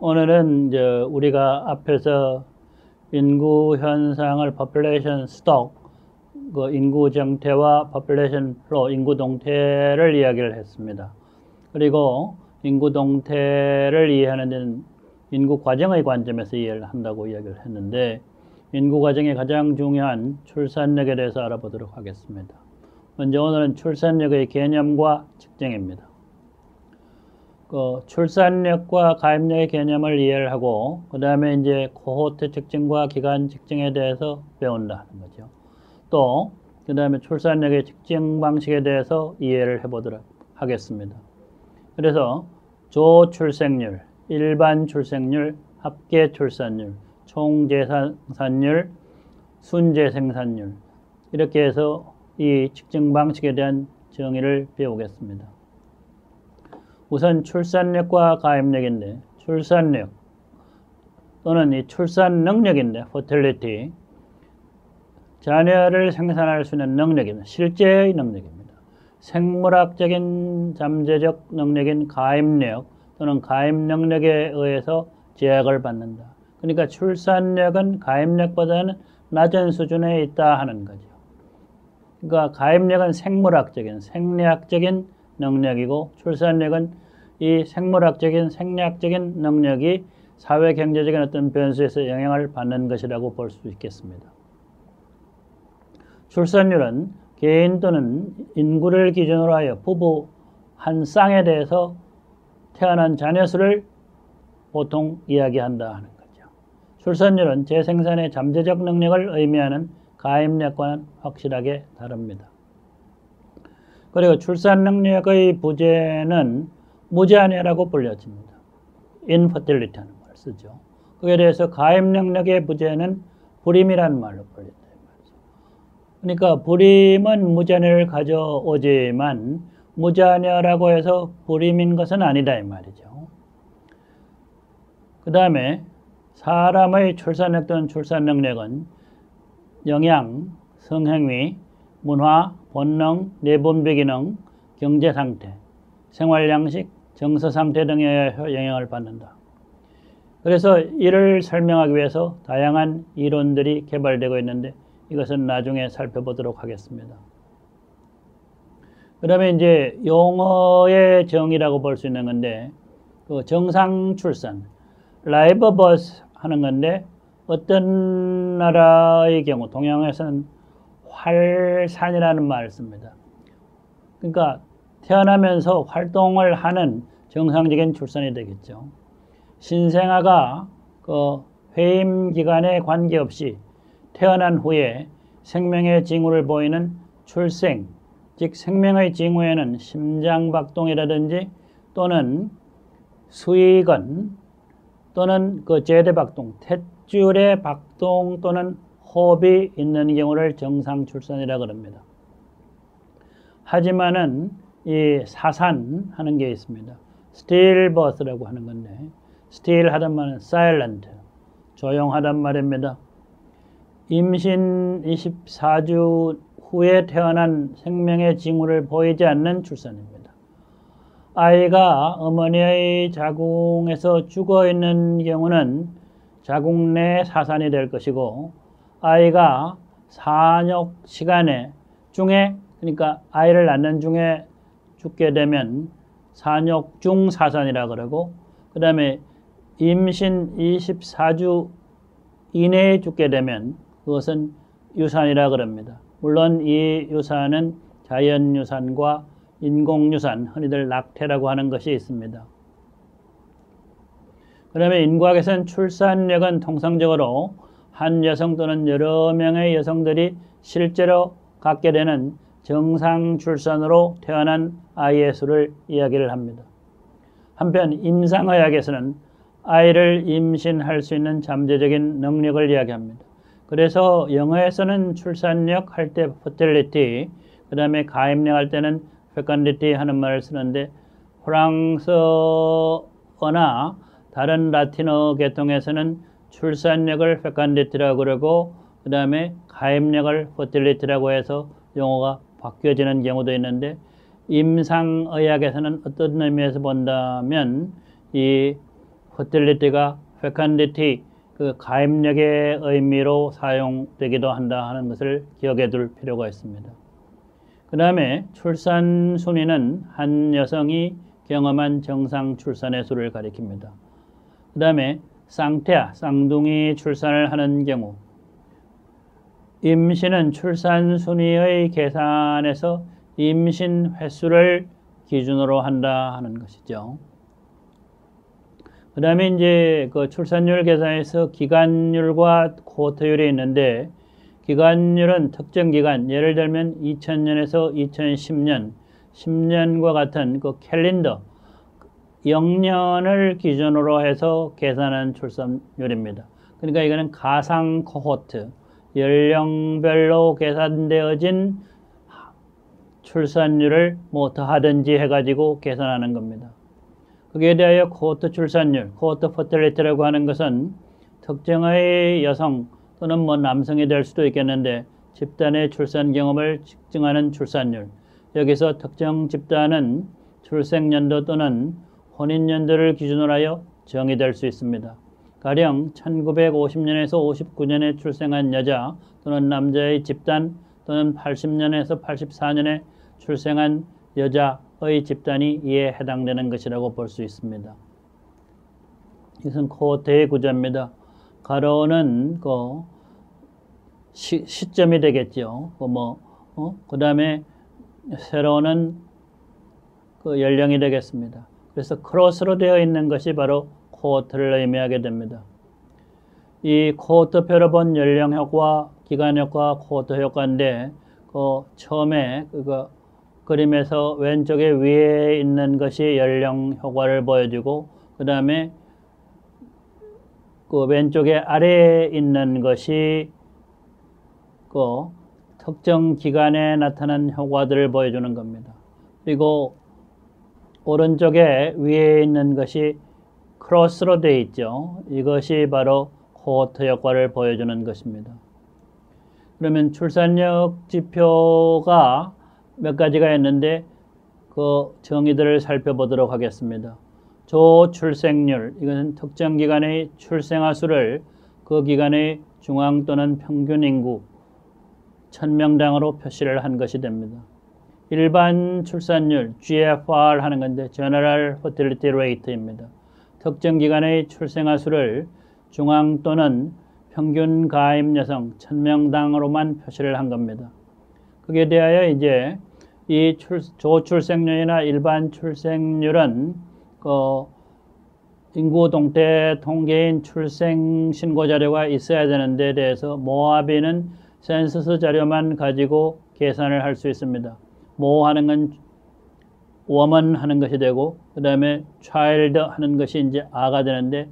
오늘은 이제 우리가 앞에서 인구 현상을 population stock, 그 인구 정태와 population flow, 인구 동태를 이야기를 했습니다. 그리고 인구 동태를 이해하는 데는 인구 과정의 관점에서 이해를 한다고 이야기를 했는데, 인구 과정의 가장 중요한 출산력에 대해서 알아보도록 하겠습니다. 먼저 오늘은 출산력의 개념과 측정입니다. 출산력과 가입력의 개념을 이해를 하고, 그 다음에 이제 코호트 측정과 기간 측정에 대해서 배운다 하는 거죠. 또, 그 다음에 출산력의 측정 방식에 대해서 이해를 해보도록 하겠습니다. 그래서 조출생률, 일반 출생률, 합계 출산율, 총재생산율, 순재생산율, 이렇게 해서 이 측정 방식에 대한 정의를 배우겠습니다. 우선 출산력과 가입력인데, 출산력 또는 이 출산 능력인데, fertility, 자녀를 생산할 수 있는 능력입니다. 실제의 능력입니다. 생물학적인 잠재적 능력인 가입력 또는 가입 능력에 의해서 제약을 받는다. 그러니까 출산력은 가입력보다는 낮은 수준에 있다 하는 거죠. 그러니까 가입력은 생물학적인, 생리학적인 능력이고, 출산력은 이 생물학적인, 생리학적인 능력이 사회 경제적인 어떤 변수에서 영향을 받는 것이라고 볼 수 있겠습니다. 출산율은 개인 또는 인구를 기준으로 하여 부부 한 쌍에 대해서 태어난 자녀 수를 보통 이야기한다 하는 거죠. 출산율은 재생산의 잠재적 능력을 의미하는 가입력과는 확실하게 다릅니다. 그리고 출산 능력의 부재는 무자녀라고 불려집니다. infertility 하는 말을 쓰죠. 그에 대해서 가입 능력의 부재는 불임이라는 말로 불린다. 그러니까 불임은 무자녀를 가져오지만 무자녀라고 해서 불임인 것은 아니다 이 말이죠. 그 다음에 사람의 출산력 또는 출산 능력은 영양, 성행위, 문화, 본능, 내분비 기능, 경제 상태, 생활 양식, 정서 상태 등에 영향을 받는다. 그래서 이를 설명하기 위해서 다양한 이론들이 개발되고 있는데, 이것은 나중에 살펴보도록 하겠습니다. 그 다음에 이제 용어의 정의라고 볼 수 있는 건데, 그 정상 출산, 라이브 버스 하는 건데, 어떤 나라의 경우, 동양에서는 활산이라는 말을 씁니다. 그러니까 태어나면서 활동을 하는 정상적인 출산이 되겠죠. 신생아가 그 회임 기간에 관계없이 태어난 후에 생명의 징후를 보이는 출생, 즉 생명의 징후에는 심장박동이라든지 또는 수의건 또는 그 제대박동, 탯줄의 박동 또는 호흡이 있는 경우를 정상 출산이라고 합니다. 하지만은 이 사산하는 게 있습니다. stillbirth라고 하는 건데, still 하단 말은 silent, 조용하단 말입니다. 임신 24주 후에 태어난 생명의 징후를 보이지 않는 출산입니다. 아이가 어머니의 자궁에서 죽어있는 경우는 자궁 내 사산이 될 것이고, 아이가 산욕 시간에 중에, 그러니까 아이를 낳는 중에 죽게 되면 산욕 중 사산이라 그러고, 그 다음에 임신 24주 이내에 죽게 되면 그것은 유산이라 그럽니다. 물론 이 유산은 자연유산과 인공유산, 흔히들 낙태라고 하는 것이 있습니다. 그 다음에 인과학에서는 출산력은 통상적으로 한 여성 또는 여러 명의 여성들이 실제로 갖게 되는 정상 출산으로 태어난 아이의 수를 이야기를 합니다. 한편 임상의학에서는 아이를 임신할 수 있는 잠재적인 능력을 이야기합니다. 그래서 영어에서는 출산력 할 때 fertility, 그 다음에 가입력 할 때는 fecundity 하는 말을 쓰는데, 프랑스어나 다른 라틴어 계통에서는 출산력을 fecondity라고 그러고, 그 다음에 가입력을 fertility라고 해서 용어가 바뀌어지는 경우도 있는데, 임상의학에서는 어떤 의미에서 본다면 이 fertility가 fecundity, 그 가임력의 의미로 사용되기도 한다 하는 것을 기억해 둘 필요가 있습니다. 그 다음에 출산 순위는 한 여성이 경험한 정상 출산의 수를 가리킵니다. 그 다음에 쌍태아, 쌍둥이 출산을 하는 경우 임신은 출산 순위의 계산에서 임신 횟수를 기준으로 한다 하는 것이죠. 그 다음에 이제 그 출산율 계산에서 기간율과 코호트율이 있는데, 기간율은 특정 기간, 예를 들면 2000년에서 2010년, 10년과 같은 그 캘린더, 영년을 기준으로 해서 계산한 출산율입니다. 그러니까 이거는 가상 코호트, 연령별로 계산되어진 출산율을 뭐 더하든지 해가지고 계산하는 겁니다. 거기에 대하여 코호트 출산율, 코호트 퍼틸리티라고 하는 것은 특정의 여성 또는 뭐 남성이 될 수도 있겠는데 집단의 출산 경험을 측정하는 출산율, 여기서 특정 집단은 출생연도 또는 혼인연도를 기준으로 하여 정의될 수 있습니다. 가령 1950년에서 59년에 출생한 여자 또는 남자의 집단 또는 80년에서 84년에 출생한 여자의 집단이 이에 해당되는 것이라고 볼 수 있습니다. 이것은 코호트의 구조입니다. 가로는 그 시점이 되겠죠. 그 다음에 세로는 그 연령이 되겠습니다. 그래서 크로스로 되어 있는 것이 바로 코호트를 의미하게 됩니다. 이 코호트표로 본 연령 효과, 기간 효과, 코호트 효과인데, 처음에 그림에서 왼쪽에 위에 있는 것이 연령 효과를 보여주고, 그 다음에 그 왼쪽에 아래에 있는 것이 그 특정 기간에 나타난 효과들을 보여주는 겁니다. 그리고 오른쪽에 위에 있는 것이 크로스로 되어 있죠. 이것이 바로 코호트 효과를 보여주는 것입니다. 그러면 출산력 지표가 몇 가지가 있는데 그 정의들을 살펴보도록 하겠습니다. 조출생률, 이것은 특정 기간의 출생아 수를 그 기간의 중앙 또는 평균 인구 1000명당으로 표시를 한 것이 됩니다. 일반 출산율, GFR 하는 건데 General Fertility Rate입니다. 특정 기간의 출생아 수를 중앙 또는 평균 가임 여성 1000명당으로만 표시를 한 겁니다. 거기에 대하여 이제 이 조출생률이나 일반 출생률은 인구 동태 통계인 출생 신고 자료가 있어야 되는 데 대해서 모아비는 센서스 자료만 가지고 계산을 할 수 있습니다. 모 하는 건 woman 하는 것이 되고, 그 다음에 child 하는 것이 이제 아가 되는데,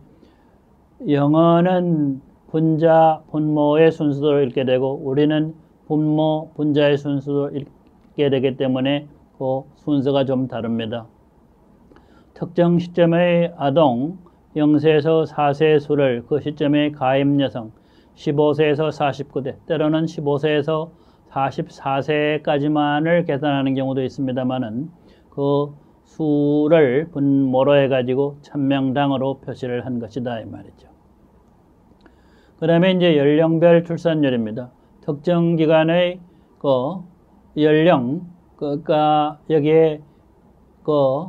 영어는 분자, 분모의 순서로 읽게 되고, 우리는 분모, 분자의 순서로 읽게 되기 때문에 그 순서가 좀 다릅니다. 특정 시점의 아동 0세에서 4세 수를 그 시점의 가임 여성 15세에서 49대, 때로는 15세에서 44세까지만을 계산하는 경우도 있습니다만은 그 수를 분모로 해가지고 1000명당으로 표시를 한 것이다 이 말이죠. 그 다음에 이제 연령별 출산율입니다. 특정 기간의 그 연령, 그러니까 여기에 그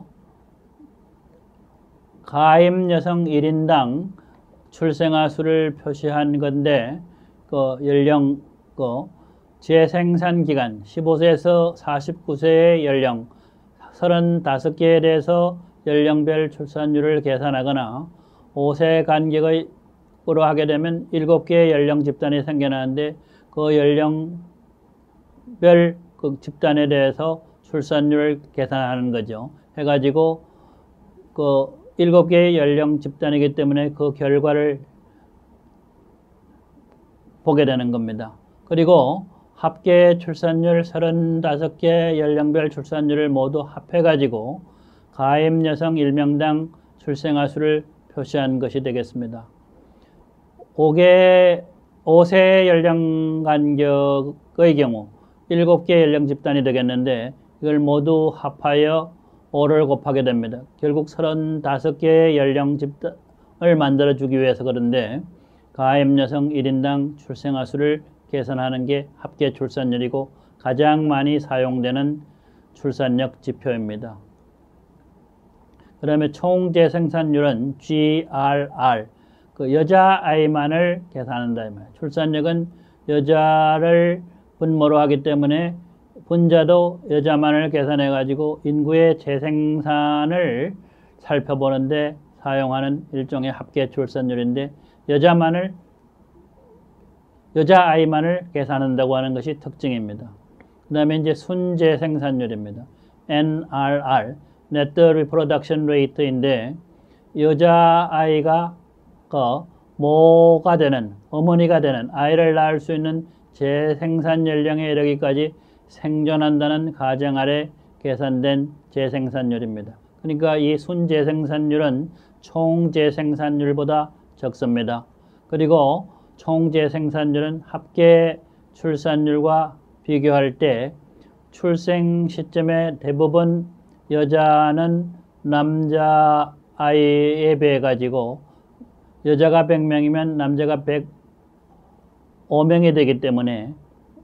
가임 여성 1인당 출생아 수를 표시한 건데, 그 연령, 재생산 기간 15세에서 49세의 연령 35개에 대해서 연령별 출산율을 계산하거나 5세 간격으로 하게 되면 7개의 연령 집단이 생겨나는데 그 연령별 그 집단에 대해서 출산율을 계산하는 거죠. 해가지고 그 7개의 연령 집단이기 때문에 그 결과를 보게 되는 겁니다. 그리고 합계 출산율 35개 연령별 출산율을 모두 합해가지고 가임 여성 1명당 출생아 수를 표시한 것이 되겠습니다. 5세 연령 간격의 경우 7개 연령 집단이 되겠는데 이걸 모두 합하여 5를 곱하게 됩니다. 결국 35개의 연령 집단, 만들어주기 위해서 그런데 가임 여성 1인당 출생아 수를 계산하는 게 합계 출산율이고 가장 많이 사용되는 출산력 지표입니다. 그 다음에 총 재생산율은 GRR, 그 여자아이만을 계산한다. 출산력은 여자를 분모로 하기 때문에 분자도 여자만을 계산해 가지고 인구의 재생산을 살펴보는데 사용하는 일종의 합계 출산율인데 여자아이만을 계산한다고 하는 것이 특징입니다. 그 다음에 이제 순재생산율입니다. NRR, Net Reproduction Rate인데 여자아이가 모가 되는, 어머니가 되는 아이를 낳을 수 있는 재생산 연령에 이르기까지 생존한다는 가정 아래 계산된 재생산율입니다. 그러니까 이 순재생산율은 총재생산율보다 적습니다. 그리고 총재생산율은 합계 출산율과 비교할 때 출생 시점에 대부분 여자는 남자아이에 비해 가지고 여자가 100명이면 남자가 105명이 되기 때문에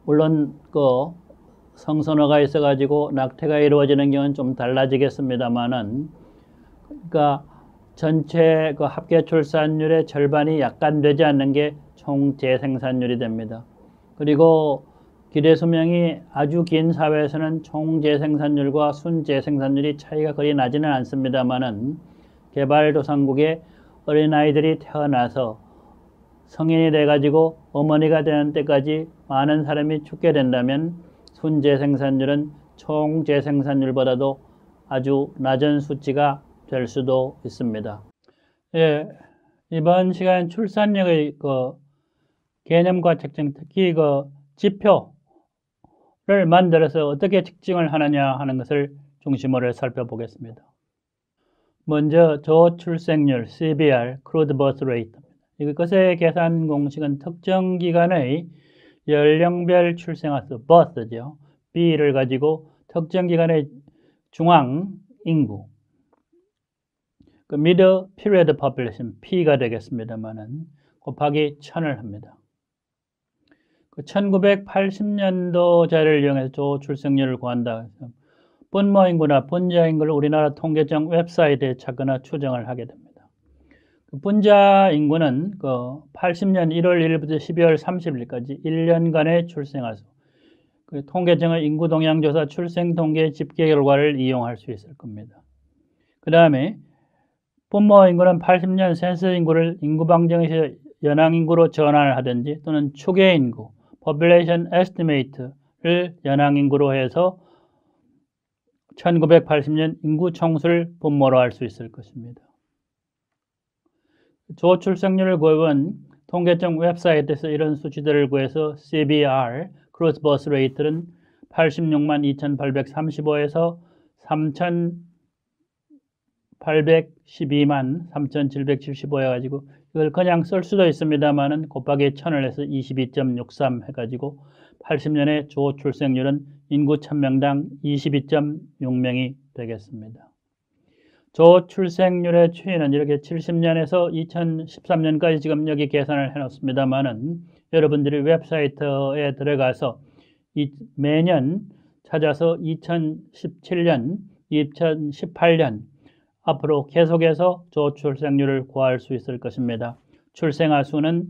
물론 그 성선호가 있어 가지고 낙태가 이루어지는 경우는 좀 달라지겠습니다만은 그러니까 전체 그 합계 출산율의 절반이 약간 되지 않는 게 총 재생산율이 됩니다. 그리고 기대 수명이 아주 긴 사회에서는 총 재생산율과 순 재생산율이 차이가 거의 나지는 않습니다만은 개발도상국에 어린아이들이 태어나서 성인이 돼가지고 어머니가 되는 때까지 많은 사람이 죽게 된다면 순재생산율은 총재생산율보다도 아주 낮은 수치가 될 수도 있습니다. 예, 이번 시간 출산력의 개념과 특징, 특히 지표를 만들어서 어떻게 측정을 하느냐 하는 것을 중심으로 살펴보겠습니다. 먼저 저출생률 CBR, Crude Birth Rate. 이것의 계산 공식은 특정 기간의 연령별 출생아 수, birth죠. B를 가지고 특정 기간의 중앙 인구, mid period population, P가 되겠습니다만은 곱하기 1000을 합니다. 1980년도자를 이용해서 저출생률을 구한다. 분모 인구나 분자 인구를 우리나라 통계청 웹사이트에 찾거나 추정을 하게 됩니다. 분자 인구는 80년 1월 1일부터 12월 30일까지 1년간의 출생아 수, 통계청의 인구동향조사 출생통계 집계 결과를 이용할 수 있을 겁니다. 그 다음에 분모 인구는 80년 센스 인구를 인구방정에서 연항인구로 전환을 하든지 또는 추계인구, population estimate를 연항인구로 해서 1980년 인구 총수를 분모로 할 수 있을 것입니다. 저출생률을 구해본 통계청 웹사이트에서 이런 수치들을 구해서 CBR, Gross Birth Rate는 86만 2,835에서 3,812만 3,775 해가지고 이걸 그냥 쓸 수도 있습니다만은 곱하기 1000을 해서 22.63 해가지고 80년의 저출생률은 인구 1000명당 22.6명이 되겠습니다. 저출생률의 추이는 이렇게 70년에서 2013년까지 지금 여기 계산을 해놓습니다만은 여러분들이 웹사이트에 들어가서 매년 찾아서 2017년, 2018년 앞으로 계속해서 저출생률을 구할 수 있을 것입니다. 출생아 수는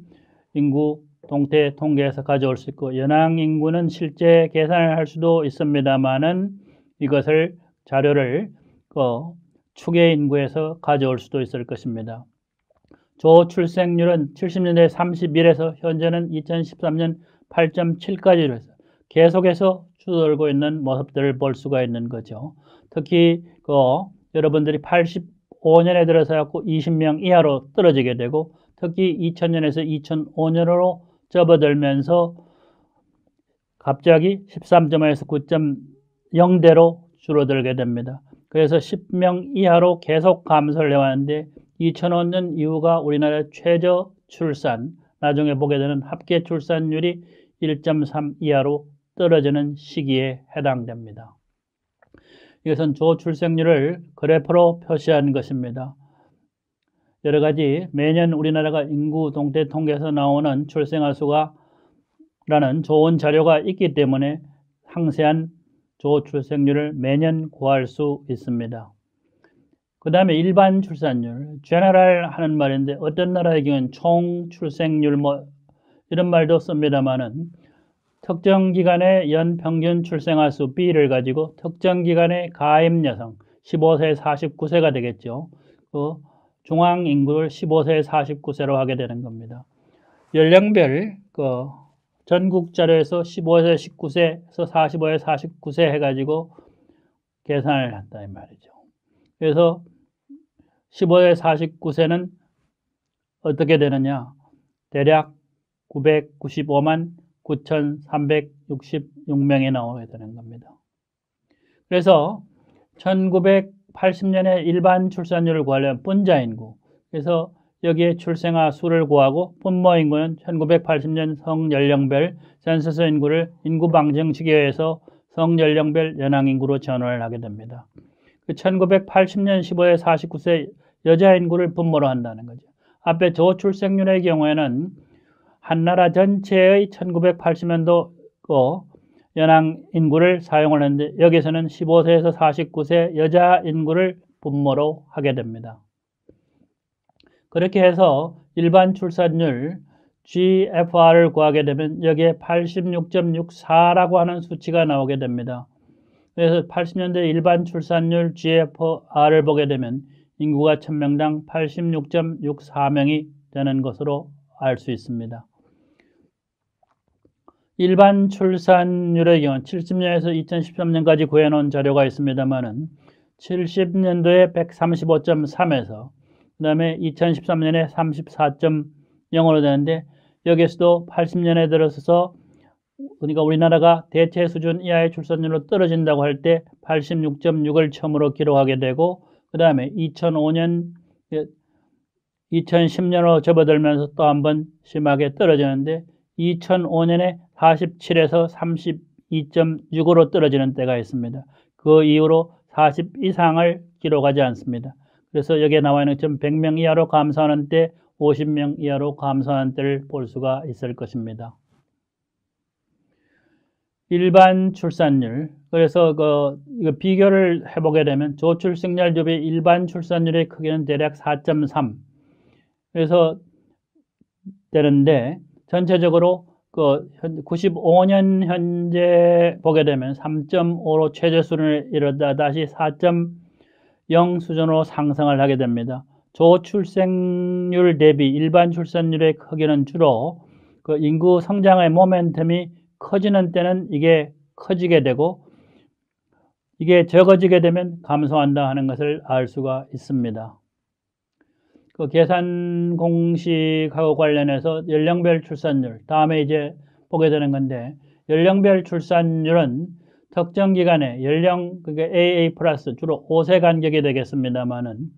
인구 동태 통계에서 가져올 수 있고 연항 인구는 실제 계산을 할 수도 있습니다만은 이것을 자료를 추계 인구에서 가져올 수도 있을 것입니다. 저출생률은 70년대 31에서 현재는 2013년 8.7까지 해서 계속해서 줄어들고 있는 모습들을 볼 수가 있는 거죠. 특히 여러분들이 85년에 들어서 갖고 20명 이하로 떨어지게 되고 특히 2000년에서 2005년으로 접어들면서 갑자기 13.5에서 9.0대로 줄어들게 됩니다. 그래서 10명 이하로 계속 감소를 해왔는데 2005년 이후가 우리나라 최저 출산, 나중에 보게 되는 합계 출산율이 1.3 이하로 떨어지는 시기에 해당됩니다. 이것은 저출생률을 그래프로 표시한 것입니다. 여러 가지 매년 우리나라가 인구 동태 통계에서 나오는 출생아 수가 라는 좋은 자료가 있기 때문에 상세한 조출생률을 매년 구할 수 있습니다. 그 다음에 일반 출산율, general 하는 말인데 어떤 나라의 경우는 총 출생률 이런 말도 씁니다만은 특정 기간의 연평균 출생아 수 B를 가지고 특정 기간의 가입 여성 15세 49세가 되겠죠. 그 중앙 인구를 15세 49세로 하게 되는 겁니다. 연령별 전국 자료에서 15세 19세에서 45세 49세 해가지고 계산을 한다 이 말이죠. 그래서 15세 49세는 어떻게 되느냐? 대략 995만 9,366명이 나오게 되는 겁니다. 그래서 1980년에 일반 출산율을 구하려면 분자 인구, 그래서 여기에 출생아 수를 구하고 분모 인구는 1980년 성연령별 센서스 인구를 인구 방정식에 의해서 성연령별 연항 인구로 전환을 하게 됩니다. 그 1980년 15세 49세 여자 인구를 분모로 한다는 거죠. 앞에 저출생률의 경우에는 한 나라 전체의 1980년도 연항 인구를 사용을 했는데 여기서는 15세에서 49세 여자 인구를 분모로 하게 됩니다. 그렇게 해서 일반 출산율 GFR을 구하게 되면 여기에 86.64라고 하는 수치가 나오게 됩니다. 그래서 80년대 일반 출산율 GFR을 보게 되면 인구가 1000명당 86.64명이 되는 것으로 알 수 있습니다. 일반 출산율의 경우 70년에서 2013년까지 구해놓은 자료가 있습니다만은 70년도에 135.3에서 그 다음에 2013년에 34.0으로 되는데 여기에서도 80년에 들어서서 그러니까 우리나라가 대체 수준 이하의 출산율로 떨어진다고 할 때 86.6을 처음으로 기록하게 되고 그 다음에 2010년으로 접어들면서 또 한번 심하게 떨어지는데 2005년에 47에서 32.6으로 떨어지는 때가 있습니다. 그 이후로 40 이상을 기록하지 않습니다. 그래서 여기에 나와 있는 100명 이하로 감소하는 때, 50명 이하로 감소하는 때를 볼 수가 있을 것입니다. 일반 출산율, 그래서 이거 비교를 해보게 되면 저출생률 대비 일반 출산율의 크기는 대략 4.3 그래서 되는데 전체적으로 95년 현재 보게 되면 3.5로 최저 수준을 이루다 다시 4.0 수준으로 상승을 하게 됩니다. 저출생률 대비 일반 출산율의 크기는 주로 인구 성장의 모멘텀이 커지는 때는 이게 커지게 되고 이게 적어지게 되면 감소한다 하는 것을 알 수가 있습니다. 계산 공식하고 관련해서 연령별 출산율, 다음에 이제 보게 되는 건데, 연령별 출산율은 특정 기간에 그러니까 AA 플러스 주로 5세 간격이 되겠습니다만은,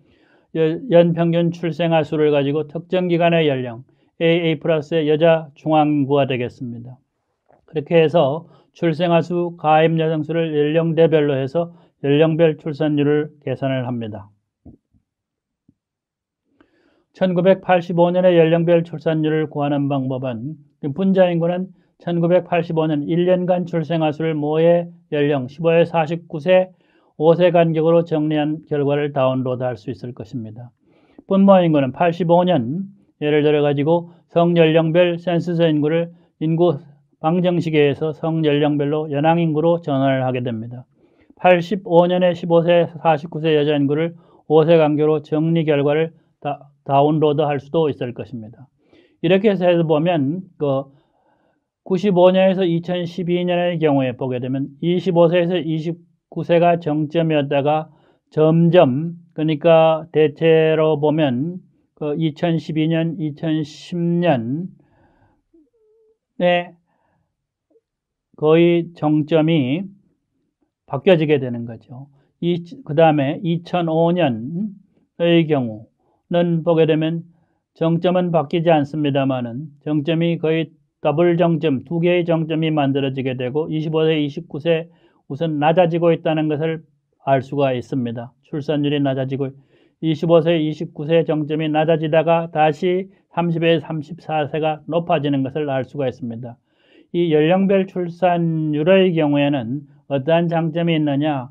연평균 출생아 수를 가지고 특정 기간의 연령, AA 플러스의 여자 중앙인구가 되겠습니다. 그렇게 해서 출생아 수, 가입 여성 수를 연령대별로 해서 연령별 출산율을 계산을 합니다. 1985년의 연령별 출산율을 구하는 방법은 분자 인구는 1985년 1년간 출생아 수를 모의 연령 15세 49세 5세 간격으로 정리한 결과를 다운로드 할 수 있을 것입니다. 분모 인구는 85년 예를 들어 가지고 성연령별 센서스 인구를 인구 방정식에 의해서 성연령별로 연항 인구로 전환을 하게 됩니다. 85년에 15세 49세 여자 인구를 5세 간격으로 정리 결과를 다운로드 할 수도 있을 것입니다. 이렇게 해서 보면 95년에서 2012년의 경우에 보게 되면 25세에서 29세가 정점이었다가 점점 그러니까 대체로 보면 2012년, 2010년에 거의 정점이 바뀌어지게 되는 거죠. 그 다음에 2005년의 경우는 보게 되면 정점은 바뀌지 않습니다만은 정점이 거의 더블 정점, 두 개의 정점이 만들어지게 되고 25세, 29세 우선 낮아지고 있다는 것을 알 수가 있습니다. 출산율이 낮아지고 25세, 29세 정점이 낮아지다가 다시 30에서 34세가 높아지는 것을 알 수가 있습니다. 이 연령별 출산율의 경우에는 어떠한 장점이 있느냐?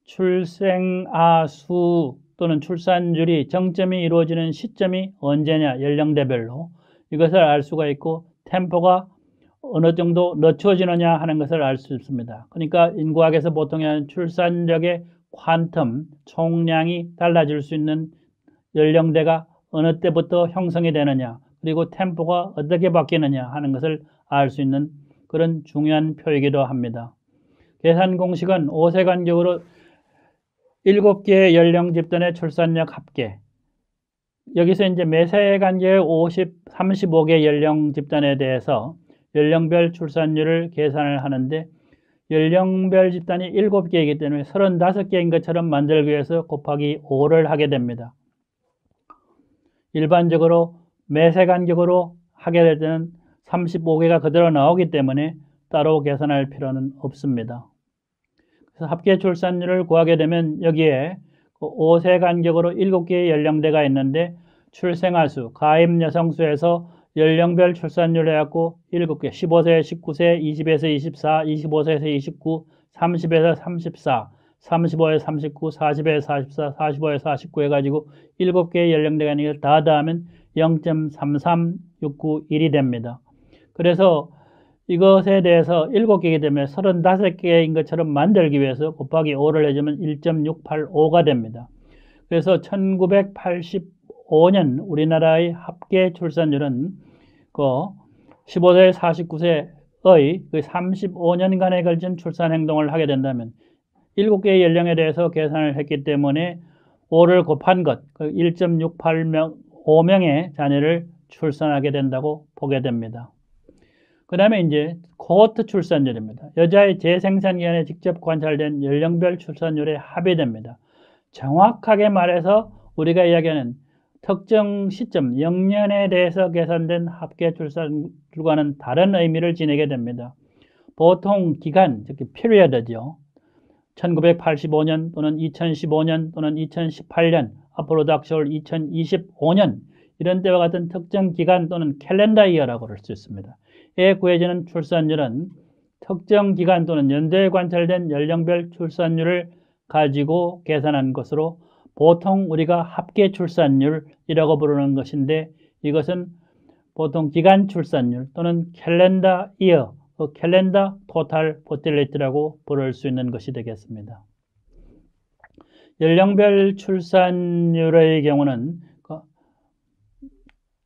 출생아 수 또는 출산율이 정점이 이루어지는 시점이 언제냐? 연령대별로 이것을 알 수가 있고 템포가 어느 정도 늦춰지느냐 하는 것을 알 수 있습니다. 그러니까 인구학에서 보통 출산력의 퀀텀, 총량이 달라질 수 있는 연령대가 어느 때부터 형성이 되느냐, 그리고 템포가 어떻게 바뀌느냐 하는 것을 알 수 있는 그런 중요한 표이기도 합니다. 계산 공식은 5세 간격으로 7개의 연령 집단의 출산력 합계. 여기서 이제 매세 간격의 35개 연령 집단에 대해서 연령별 출산율을 계산을 하는데 연령별 집단이 7개이기 때문에 35개인 것처럼 만들기 위해서 곱하기 5를 하게 됩니다. 일반적으로 매세 간격으로 하게 될 때는 35개가 그대로 나오기 때문에 따로 계산할 필요는 없습니다. 그래서 합계 출산율을 구하게 되면 여기에 5세 간격으로 7개의 연령대가 있는데 출생아 수, 가입 여성 수에서 연령별 출산율 해갖고 7개, 15세, 19세, 20에서 24, 25세에서 29, 30에서 34, 35에서 39, 40에서 44, 45에서 49 해가지고 7개의 연령대가 있는 걸 다 더하면 0.33691이 됩니다. 그래서 이것에 대해서 7개이기 때문에 35개인 것처럼 만들기 위해서 곱하기 5를 해주면 1.685가 됩니다. 그래서 1985년 우리나라의 합계 출산율은 15세 49세의 그 35년간에 걸친 출산 행동을 하게 된다면 7개의 연령에 대해서 계산을 했기 때문에 5를 곱한 것, 1.685명의 자녀를 출산하게 된다고 보게 됩니다. 그 다음에 이제 코호트 출산율입니다. 여자의 재생산 기간에 직접 관찰된 연령별 출산율에 합의됩니다. 정확하게 말해서 우리가 이야기하는 특정 시점, 영년에 대해서 계산된 합계 출산율과는 다른 의미를 지니게 됩니다. 보통 기간, 즉 피리어드죠. 1985년 또는 2015년 또는 2018년, 앞으로 닥쳐올 2025년 이런 때와 같은 특정 기간 또는 캘린더 이어라고 할 수 있습니다. 에 구해지는 출산율은 특정 기간 또는 연도에 관찰된 연령별 출산율을 가지고 계산한 것으로 보통 우리가 합계 출산율이라고 부르는 것인데 이것은 보통 기간 출산율 또는 캘린더 이어, 캘린더 토탈 퍼틸리티라고 부를 수 있는 것이 되겠습니다. 연령별 출산율의 경우는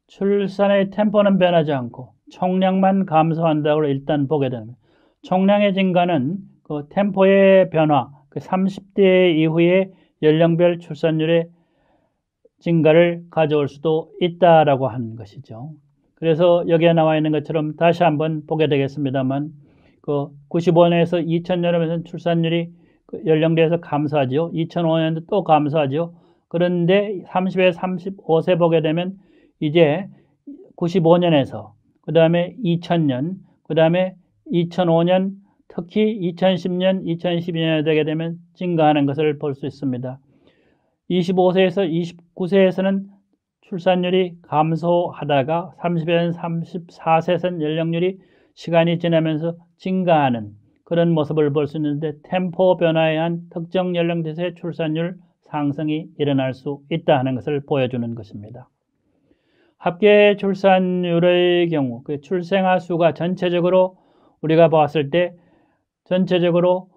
출산의 템포는 변하지 않고 총량만 감소한다고 일단 보게 됩니다. 총량의 증가는 그 템포의 변화, 그 30대 이후에 연령별 출산율의 증가를 가져올 수도 있다라고 하는 것이죠. 그래서 여기에 나와 있는 것처럼 다시 한번 보게 되겠습니다만, 그 95년에서 2000년에는 출산율이 연령대에서 감소하죠. 2005년도 또 감소하죠. 그런데 30에서 35세 보게 되면 이제 95년에서 그 다음에 2000년, 그 다음에 2005년, 특히 2010년, 2012년에 되게 되면 증가하는 것을 볼 수 있습니다. 25세에서 29세에서는 출산율이 감소하다가 30에서 34세에서는 연령률이 시간이 지나면서 증가하는 그런 모습을 볼 수 있는데 템포 변화에 의한 특정 연령대에서의 출산율 상승이 일어날 수 있다 하는 것을 보여주는 것입니다. 합계 출산율의 경우 그 출생아 수가 전체적으로 우리가 봤을 때 전체적으로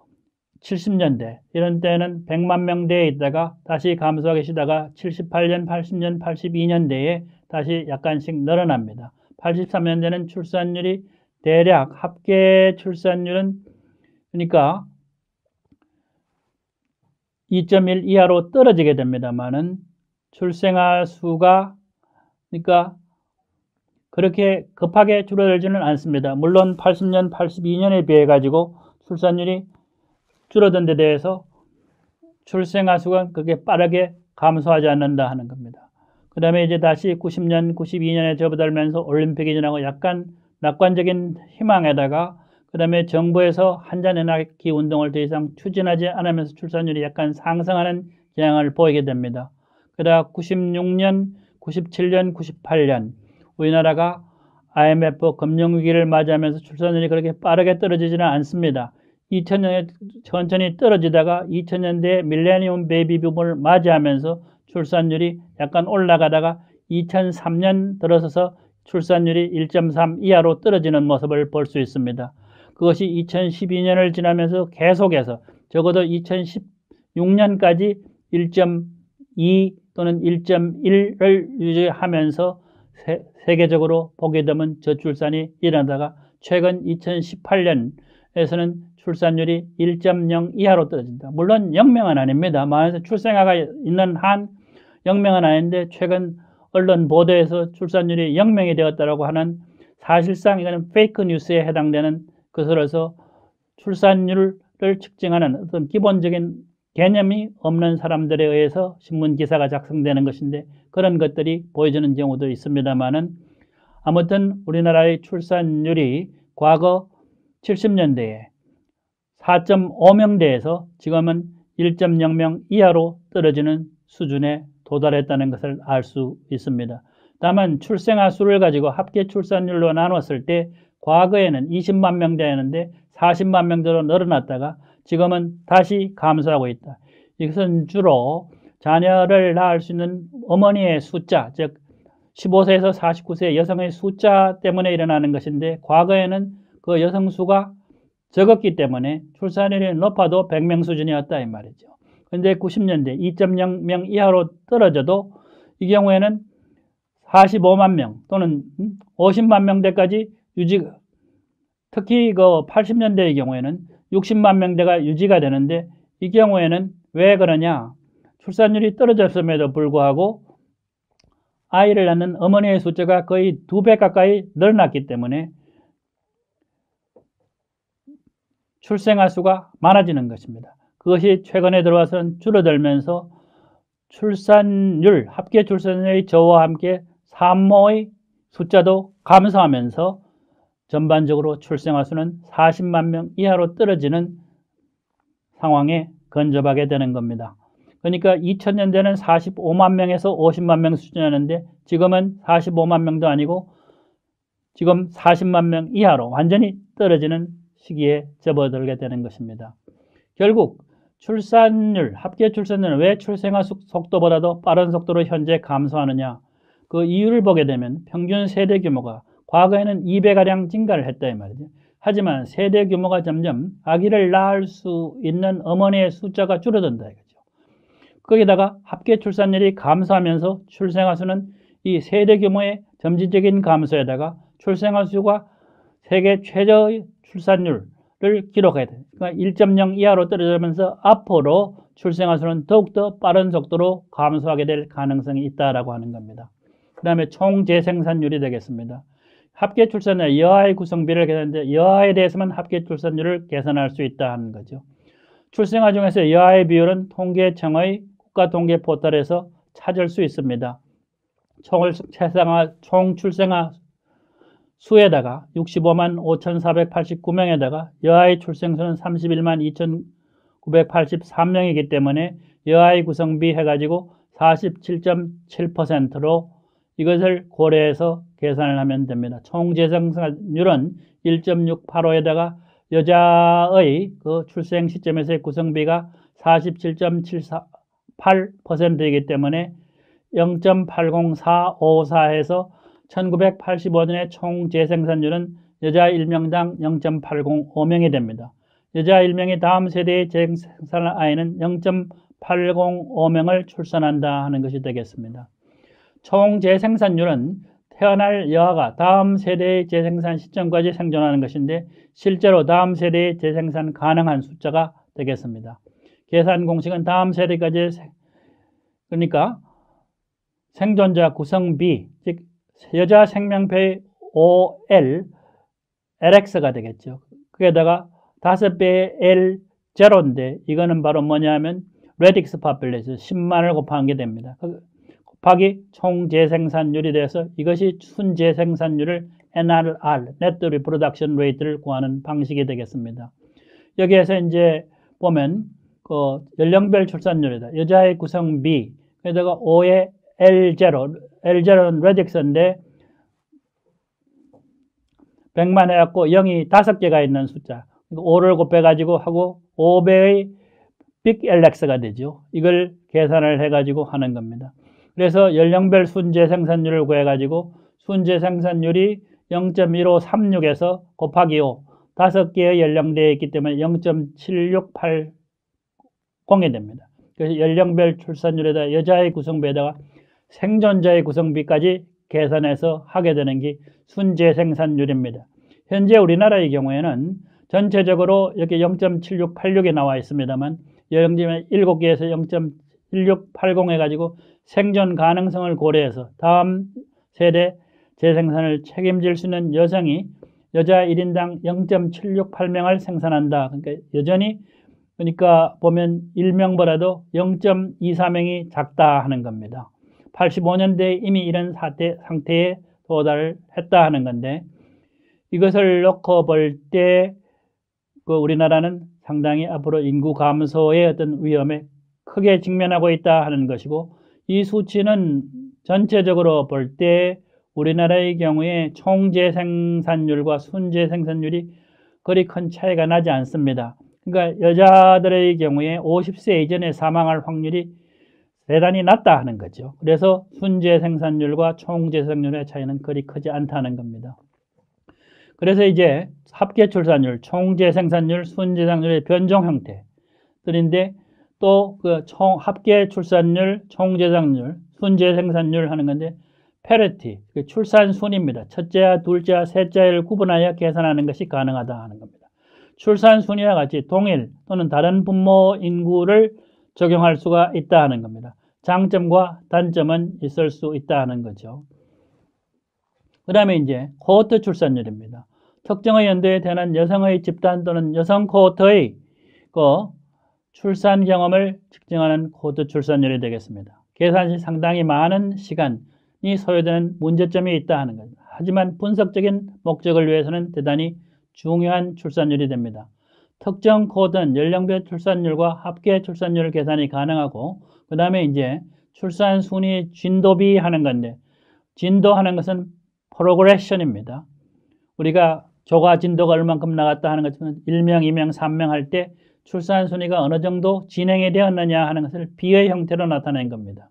70년대 이런 때는 100만 명대에 있다가 다시 감소하기 시다가 78년, 80년, 82년대에 다시 약간씩 늘어납니다. 83년대는 출산율이 대략 합계 출산율은 그러니까 2.1 이하로 떨어지게 됩니다만은 출생아 수가 그러니까 그렇게 급하게 줄어들지는 않습니다. 물론 80년, 82년에 비해 가지고 출산율이 줄어든 데 대해서 출생아 수가 그렇게 빠르게 감소하지 않는다 하는 겁니다. 그 다음에 이제 다시 90년, 92년에 접어들면서 올림픽이 지나고 약간 낙관적인 희망에다가 그 다음에 정부에서 한자내낳기 운동을 더 이상 추진하지 않으면서 출산율이 약간 상승하는 경향을 보이게 됩니다. 그다가 96년, 97년, 98년 우리나라가 IMF 금융위기를 맞이하면서 출산율이 그렇게 빠르게 떨어지지는 않습니다. 2000년에 천천히 떨어지다가 2000년대 밀레니엄 베이비 붐을 맞이하면서 출산율이 약간 올라가다가 2003년 들어서서 출산율이 1.3 이하로 떨어지는 모습을 볼 수 있습니다. 그것이 2012년을 지나면서 계속해서 적어도 2016년까지 1.2 또는 1.1을 유지하면서 세계적으로 보게 되면 저출산이 일어나다가 최근 2018년에서는 출산율이 1.0 이하로 떨어진다. 물론 0명은 아닙니다. 만에서 출생아가 있는 한 0명은 아닌데 최근 언론 보도에서 출산율이 0명이 되었다고 하는 사실상 이거는 페이크 뉴스에 해당되는 것으로서 출산율을 측정하는 어떤 기본적인 개념이 없는 사람들에 의해서 신문 기사가 작성되는 것인데 그런 것들이 보여지는 경우도 있습니다만은 아무튼 우리나라의 출산율이 과거 70년대에 4.5명대에서 지금은 1.0명 이하로 떨어지는 수준에 도달했다는 것을 알 수 있습니다. 다만 출생아 수를 가지고 합계 출산율로 나눴을 때 과거에는 20만 명대였는데 40만 명대로 늘어났다가 지금은 다시 감소하고 있다. 이것은 주로 자녀를 낳을 수 있는 어머니의 숫자, 즉 15세에서 49세 여성의 숫자 때문에 일어나는 것인데 과거에는 그 여성 수가 적었기 때문에 출산율이 높아도 100명 수준이었다 이 말이죠. 그런데 90년대 2.0명 이하로 떨어져도 이 경우에는 45만 명 또는 50만 명대까지 유지가, 특히 그 80년대의 경우에는 60만 명대가 유지가 되는데 이 경우에는 왜 그러냐? 출산율이 떨어졌음에도 불구하고 아이를 낳는 어머니의 숫자가 거의 2배 가까이 늘어났기 때문에 출생아 수가 많아지는 것입니다. 그것이 최근에 들어와서는 줄어들면서 출산율, 합계 출산율의 저하와 함께 산모의 숫자도 감소하면서 전반적으로 출생아 수는 40만 명 이하로 떨어지는 상황에 근접하게 되는 겁니다. 그러니까 2000년대는 45만 명에서 50만 명 수준이었는데 지금은 45만 명도 아니고 지금 40만 명 이하로 완전히 떨어지는 시기에 접어들게 되는 것입니다. 결국 출산율, 합계 출산율은 왜 출생아 속도보다도 빠른 속도로 현재 감소하느냐? 그 이유를 보게 되면 평균 세대 규모가 과거에는 2배가량 증가를 했다 이 말이죠. 하지만 세대 규모가 점점 아기를 낳을 수 있는 어머니의 숫자가 줄어든다 이거죠. 거기다가 합계 출산율이 감소하면서 출생아 수는 이 세대 규모의 점진적인 감소에다가 출생아 수가 세계 최저의 출산율을 기록해야 돼요. 그러니까 1.0 이하로 떨어지면서 앞으로 출생아 수는 더욱더 빠른 속도로 감소하게 될 가능성이 있다라고 하는 겁니다. 그 다음에 총 재생산율이 되겠습니다. 합계 출산율, 여아의 구성비를 계산하는데 여아에 대해서만 합계 출산율을 계산할 수 있다 하는 거죠. 출생아 중에서 여아의 비율은 통계청의 국가통계 포털에서 찾을 수 있습니다. 총 출생아 수에다가 65만 5,489명에다가 여아의 출생수는 31만 2,983명이기 때문에 여아의 구성비 해가지고 47.7%로 이것을 고려해서 계산을 하면 됩니다. 총 재생산율은 1.685에다가 여자의 그 출생 시점에서의 구성비가 47.78%이기 때문에 0.80454해서 1985년의 총 재생산율은 여자 1명당 0.805명이 됩니다. 여자 1명이 다음 세대에 재생산할 아이는 0.805명을 출산한다 하는 것이 되겠습니다. 총 재생산율은 태어날 여아가 다음 세대의 재생산 시점까지 생존하는 것인데 실제로 다음 세대의 재생산 가능한 숫자가 되겠습니다. 계산 공식은 다음 세대까지 그러니까 생존자 구성비, 즉 여자 생명표의 OL, LX가 되겠죠. 거기에다가 5배의 L 제로인데 이거는 바로 뭐냐면 레딕스 파퓰레이션 10만을 곱한 게 됩니다. 곱하기 총 재생산율이 돼서 이것이 순재생산율을 NRR, Net Reproduction Rate를 구하는 방식이 되겠습니다. 여기에서 이제 보면 그 연령별 출산율이다. 여자의 구성비, 여기다가 5에 L0는 레딕스인데 100만 해갖고 0이 5개가 있는 숫자. 5를 곱해가지고 하고 5배의 빅 LX가 되죠. 이걸 계산을 해가지고 하는 겁니다. 그래서 연령별 순재 생산율을 구해가지고 순재 생산율이 0.1536에서 곱하기 5, 5개의 연령대에 있기 때문에 0.7680이 됩니다. 그래서 연령별 출산율에다 여자의 구성비에다가 생존자의 구성비까지 계산해서 하게 되는 게 순재 생산율입니다. 현재 우리나라의 경우에는 전체적으로 이렇게 0.7686이 나와 있습니다만 7개에서 0.1680 해가지고 생존 가능성을 고려해서 다음 세대 재생산을 책임질 수 있는 여성이 여자 1인당 0.768명을 생산한다. 그러니까 여전히 보면 1명보다도 0.24명이 작다 하는 겁니다. 85년대에 이미 이런 상태에 도달을 했다 하는 건데 이것을 놓고 볼 때 우리나라는 상당히 앞으로 인구 감소의 어떤 위험에 크게 직면하고 있다 하는 것이고 이 수치는 전체적으로 볼 때 우리나라의 경우에 총재생산율과 순재생산율이 그리 큰 차이가 나지 않습니다. 그러니까 여자들의 경우에 50세 이전에 사망할 확률이 대단히 낮다 하는 거죠. 그래서 순재생산율과 총재생산율의 차이는 그리 크지 않다는 겁니다. 그래서 이제 합계출산율, 총재생산율, 순재생산율의 변종 형태들인데 또 그 합계출산율, 총재생산율, 순재생산율 하는 건데 패리티, 출산순위입니다. 첫째와 둘째와 셋째를 구분하여 계산하는 것이 가능하다 하는 겁니다. 출산순위와 같이 동일 또는 다른 분모 인구를 적용할 수가 있다 하는 겁니다. 장점과 단점은 있을 수 있다 하는 거죠. 그 다음에 이제 코호트 출산율입니다. 특정의 연도에 태어난 여성의 집단 또는 여성 코호트의 출산 경험을 측정하는 코호트 출산율이 되겠습니다. 계산 시 상당히 많은 시간이 소요되는 문제점이 있다 하는 거죠. 하지만 분석적인 목적을 위해서는 대단히 중요한 출산율이 됩니다. 특정 코호트는 연령별 출산율과 합계 출산율 계산이 가능하고 그 다음에 이제 출산 순위 진도비 하는 건데 진도하는 것은 프로그레션입니다. 우리가 조가 진도가 얼만큼 나갔다 하는 것처럼 1명, 2명, 3명 할 때 출산 순위가 어느 정도 진행이 되었느냐 하는 것을 비의 형태로 나타낸 겁니다.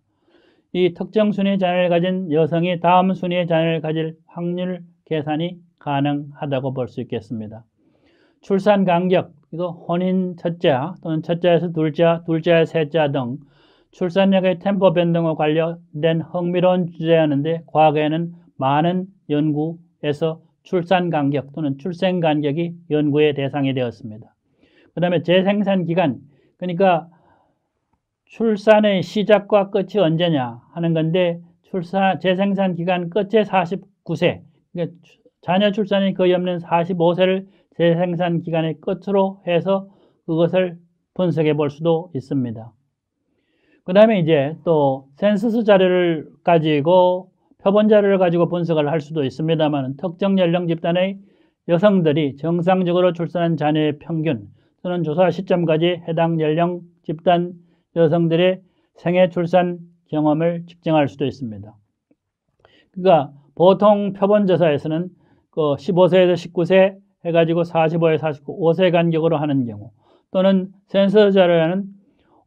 이 특정 순위의 자녀를 가진 여성이 다음 순위의 자녀를 가질 확률 계산이 가능하다고 볼 수 있겠습니다. 출산 간격, 이거 혼인 첫째아 또는 첫째에서 둘째아, 둘째에서 셋째아 등 출산력의 템포 변동과 관련된 흥미로운 주제였는데 과거에는 많은 연구에서 출산 간격 또는 출생 간격이 연구의 대상이 되었습니다. 그 다음에 재생산 기간, 그러니까 출산의 시작과 끝이 언제냐 하는 건데 재생산 기간 끝에 49세, 그러니까 자녀 출산이 거의 없는 45세를 재생산 기간의 끝으로 해서 그것을 분석해 볼 수도 있습니다. 그 다음에 이제 또 센서스 자료를 가지고 표본 자료를 가지고 분석을 할 수도 있습니다만 특정 연령 집단의 여성들이 정상적으로 출산한 자녀의 평균 또는 조사 시점까지 해당 연령 집단 여성들의 생애 출산 경험을 측정할 수도 있습니다. 그러니까 보통 표본 조사에서는 15세에서 19세 해가지고 45에서 49세 간격으로 하는 경우 또는 센서 자료에는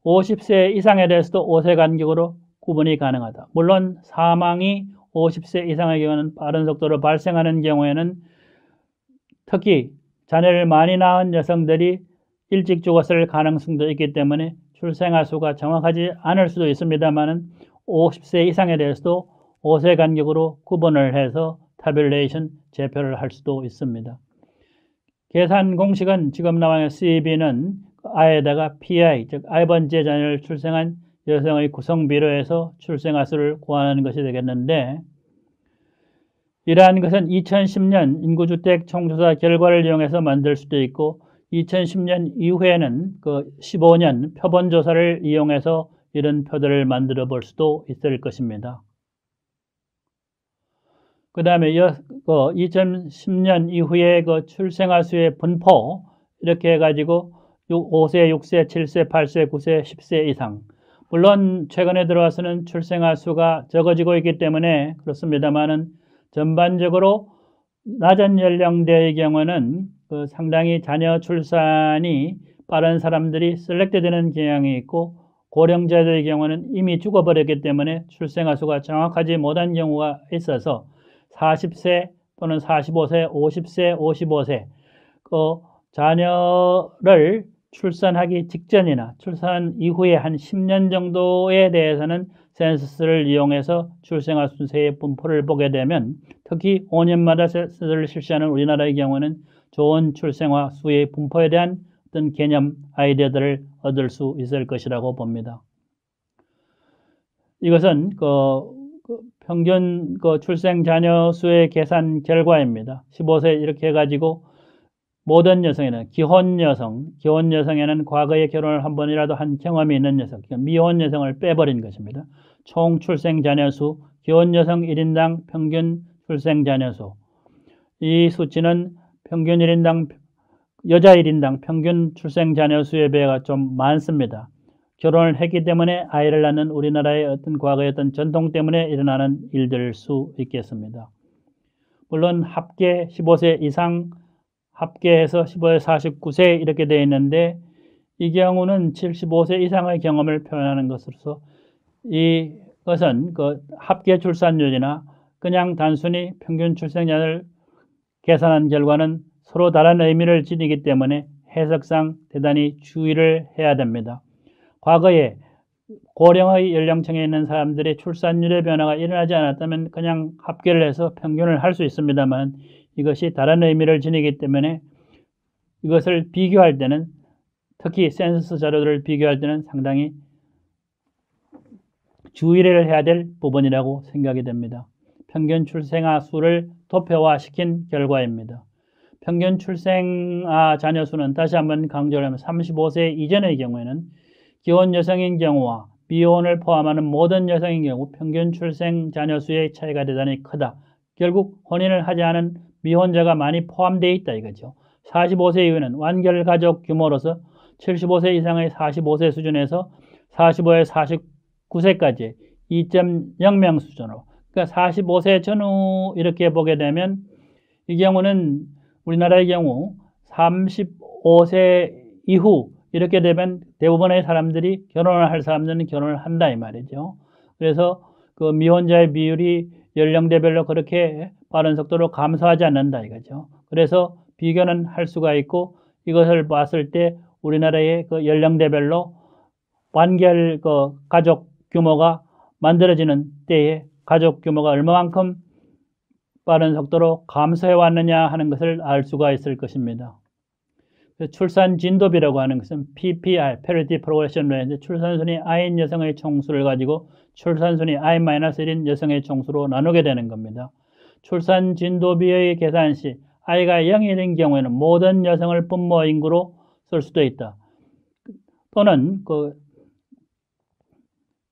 50세 이상에 대해서도 5세 간격으로 구분이 가능하다. 물론 사망이 50세 이상의 경우는 빠른 속도로 발생하는 경우에는 특히 자녀를 많이 낳은 여성들이 일찍 죽었을 가능성도 있기 때문에 출생아 수가 정확하지 않을 수도 있습니다만 50세 이상에 대해서도 5세 간격으로 구분을 해서 타뷸레이션 제표를 할 수도 있습니다. 계산 공식은 지금 나와 있는 CB는 I에다가 PI, 즉 I번째 자녀를 출생한 여성의 구성비로 해서 출생아 수를 구하는 것이 되겠는데 이러한 것은 2010년 인구주택 총조사 결과를 이용해서 만들 수도 있고 2010년 이후에는 15년 표본조사를 이용해서 이런 표들을 만들어 볼 수도 있을 것입니다. 그 다음에 2010년 이후에 출생아 수의 분포 이렇게 해가지고 5세, 6세, 7세, 8세, 9세, 10세 이상 물론 최근에 들어와서는 출생아 수가 적어지고 있기 때문에 그렇습니다만은 전반적으로 낮은 연령대의 경우는 상당히 자녀 출산이 빠른 사람들이 셀렉트 되는 경향이 있고 고령자들의 경우는 이미 죽어버렸기 때문에 출생아 수가 정확하지 못한 경우가 있어서 40세 또는 45세, 50세, 55세 그 자녀를 출산하기 직전이나 출산 이후에 한 10년 정도에 대해서는 센서스를 이용해서 출생아 수의 분포를 보게 되면 특히 5년마다 센서스를 실시하는 우리나라의 경우는 좋은 출생아 수의 분포에 대한 어떤 개념 아이디어들을 얻을 수 있을 것이라고 봅니다. 이것은 평균 출생 자녀 수의 계산 결과입니다. 15세 이렇게 해가지고 모든 여성에는 기혼 여성에는 과거에 결혼을 한 번이라도 한 경험이 있는 여성, 미혼 여성을 빼버린 것입니다. 총 출생 자녀 수, 기혼 여성 1인당 평균 출생 자녀 수. 이 수치는 평균 1인당 여자 1인당 평균 출생 자녀 수에 비해가 좀 많습니다. 결혼을 했기 때문에 아이를 낳는 우리나라의 어떤 과거의 어떤 전통 때문에 일어나는 일들 수 있겠습니다. 물론 합계 15세 이상 합계해서 15세 49세 이렇게 되어 있는데 이 경우는 75세 이상의 경험을 표현하는 것으로서 이것은 합계 출산율이나 그냥 단순히 평균 출생자를 계산한 결과는 서로 다른 의미를 지니기 때문에 해석상 대단히 주의를 해야 됩니다. 과거에 고령의 연령층에 있는 사람들의 출산율의 변화가 일어나지 않았다면 그냥 합계를 해서 평균을 할 수 있습니다만 이것이 다른 의미를 지니기 때문에 이것을 비교할 때는 특히 센서스 자료들을 비교할 때는 상당히 주의를 해야 될 부분이라고 생각이 됩니다. 평균 출생아 수를 도표화시킨 결과입니다. 평균 출생아 자녀 수는 다시 한번 강조를 하면 35세 이전의 경우에는 기혼 여성인 경우와 미혼을 포함하는 모든 여성인 경우 평균 출생 자녀 수의 차이가 대단히 크다. 결국 혼인을 하지 않은 미혼자가 많이 포함되어 있다 이거죠. 45세 이후에는 완결 가족 규모로서 75세 이상의 45세 수준에서 45세 49세까지 2.0명 수준으로 그러니까 45세 전후 이렇게 보게 되면 이 경우는 우리나라의 경우 35세 이후 이렇게 되면 대부분의 사람들이 결혼을 할 사람들은 결혼을 한다 이 말이죠. 그래서 미혼자의 비율이 연령대별로 그렇게 빠른 속도로 감소하지 않는다 이거죠. 그래서 비교는 할 수가 있고 이것을 봤을 때 우리나라의 연령대별로 완결 가족 규모가 만들어지는 때에 가족 규모가 얼마만큼 빠른 속도로 감소해 왔느냐 하는 것을 알 수가 있을 것입니다. 출산 진도비라고 하는 것은 PPR, Parity Progression Rate, 출산순위 I인 여성의 총수를 가지고 출산순위 I-1인 여성의 총수로 나누게 되는 겁니다. 출산 진도비의 계산 시 I가 0이 된 경우에는 모든 여성을 분모 인구로 쓸 수도 있다. 또는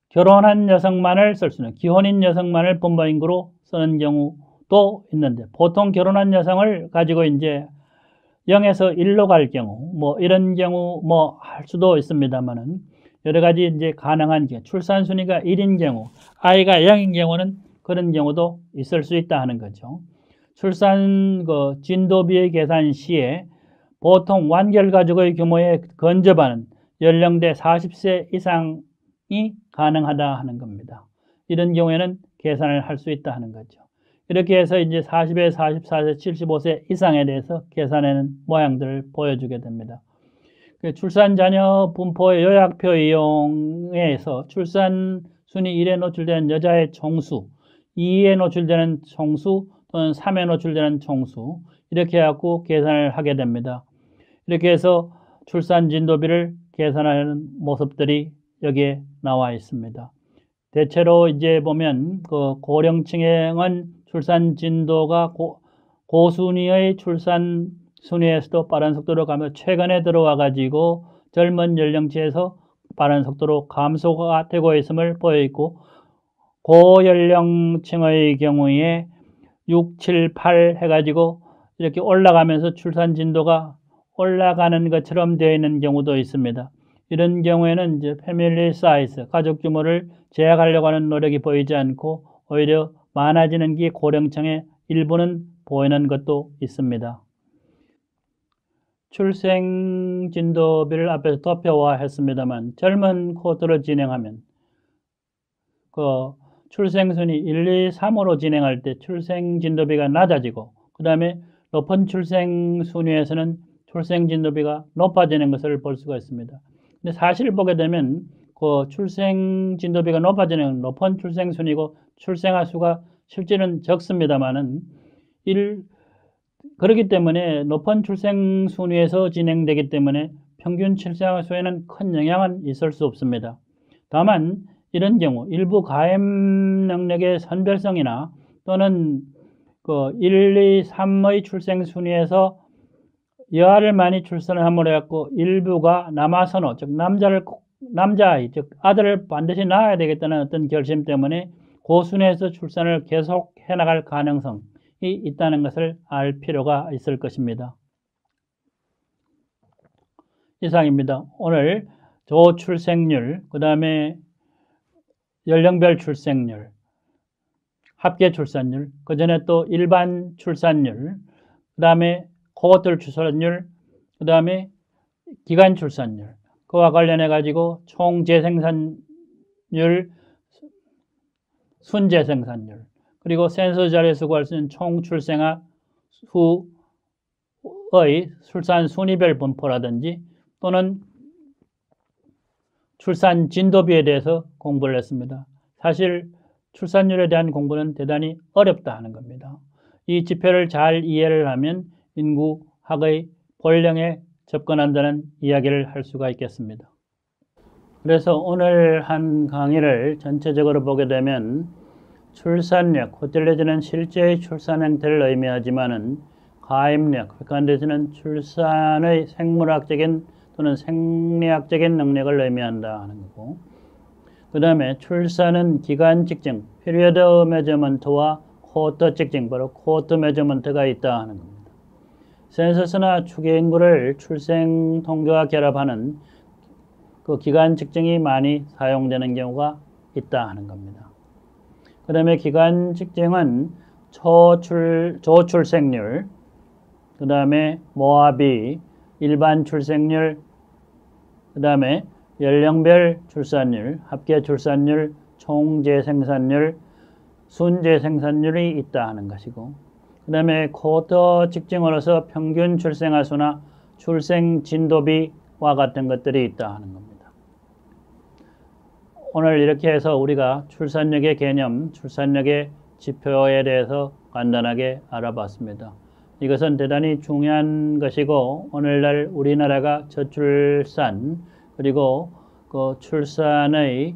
결혼한 여성만을 쓸 수는 기혼인 여성만을 분모 인구로 쓰는 경우도 있는데 보통 결혼한 여성을 가지고 이제 0에서 1로 갈 경우 이런 경우 할 수도 있습니다만은 여러 가지 이제 가능한 경우 출산 순위가 1인 경우 I가 0인 경우는 그런 경우도 있을 수 있다 하는 거죠. 출산 진도비의 계산 시에 보통 완결 가족의 규모에 근접하는 연령대 40세 이상이 가능하다 하는 겁니다. 이런 경우에는 계산을 할 수 있다 하는 거죠. 이렇게 해서 이제 40에 44세, 75세 이상에 대해서 계산하는 모양들을 보여주게 됩니다. 출산 자녀 분포의 요약표 이용해서 출산 순위 1에 노출되는 여자의 총수, 2에 노출되는 총수 또는 3에 노출되는 총수 이렇게 해갖고 계산을 하게 됩니다. 이렇게 해서 출산 진도비를 계산하는 모습들이 여기에 나와 있습니다. 대체로 이제 보면 고령층에는 출산 진도가 고순위의 출산 순위에서도 빠른 속도로 가며 최근에 들어와 가지고 젊은 연령층에서 빠른 속도로 감소가 되고 있음을 보여있고 고연령층의 경우에 6, 7, 8 해가지고 이렇게 올라가면서 출산 진도가 올라가는 것처럼 되어 있는 경우도 있습니다. 이런 경우에는 이제 패밀리 사이즈, 가족 규모를 제약하려고 하는 노력이 보이지 않고 오히려 많아지는 게 고령층의 일부는 보이는 것도 있습니다. 출생 진도비를 앞에서 도표화했습니다만 젊은 코드로 진행하면 그 출생순위 1, 2, 3으로 진행할 때 출생 진도비가 낮아지고 그 다음에 높은 출생 순위에서는 출생 진도비가 높아지는 것을 볼 수가 있습니다. 근데 사실 보게 되면 그 출생 진도비가 높아지는 높은 출생 순위고 출생아 수가 실제는 적습니다만은 그렇기 때문에 높은 출생 순위에서 진행되기 때문에 평균 출생아 수에는 큰 영향은 있을 수 없습니다. 다만 이런 경우 일부 가임 능력의 선별성이나 또는 그 1, 2, 3의 출생 순위에서 여아를 많이 출산을 함으로 해갖고 일부가 남아선호, 즉 남자아이, 즉 아들을 반드시 낳아야 되겠다는 어떤 결심 때문에 고순위에서 출산을 계속 해나갈 가능성이 있다는 것을 알 필요가 있을 것입니다. 이상입니다. 오늘 저출생률, 그 다음에 연령별 출생률, 합계 출산율, 그 전에 또 일반 출산율, 그 다음에 코호르트 출산율, 그 다음에 기간 출산율, 그와 관련해 가지고 총 재생산율, 순재생산율, 그리고 센서 자료에서 구할 수 있는 총 출생아 수의 출산 순위별 분포라든지 또는 출산 진도비에 대해서 공부를 했습니다. 사실 출산율에 대한 공부는 대단히 어렵다 하는 겁니다. 이 지표를 잘 이해를 하면 인구학의 본령에 접근한다는 이야기를 할 수가 있겠습니다. 그래서 오늘 한 강의를 전체적으로 보게 되면 출산력, 헛될 내지는 실제의 출산 행태를 의미하지만은 가임력, 객관에서는 출산의 생물학적인 또는 생리학적인 능력을 의미한다 하는 거고, 그 다음에 출산은 기간 측정, 피리어드 메저먼트와 코호르트 측정, 바로 코호르트 메저먼트가 있다 하는 겁니다. 센서스나 추계 인구를 출생 통계와 결합하는 그 기간 측정이 많이 사용되는 경우가 있다 하는 겁니다. 그 다음에 기간 측정은 저출생률, 그 다음에 모아비, 일반 출생률, 그 다음에 연령별 출산율, 합계 출산율, 총재생산율, 순재생산율이 있다 하는 것이고, 그 다음에 코호르트 측정으로서 평균 출생아 수나 출생 진도비와 같은 것들이 있다 하는 겁니다. 오늘 이렇게 해서 우리가 출산력의 개념, 출산력의 지표에 대해서 간단하게 알아봤습니다. 이것은 대단히 중요한 것이고 오늘날 우리나라가 저출산 그리고 그 출산의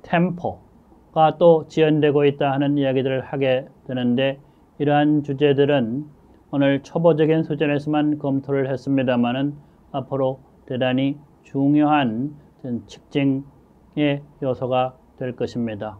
템포가 또 지연되고 있다 하는 이야기들을 하게 되는데 이러한 주제들은 오늘 초보적인 수준에서만 검토를 했습니다마는 앞으로 대단히 중요한 측정의 요소가 될 것입니다.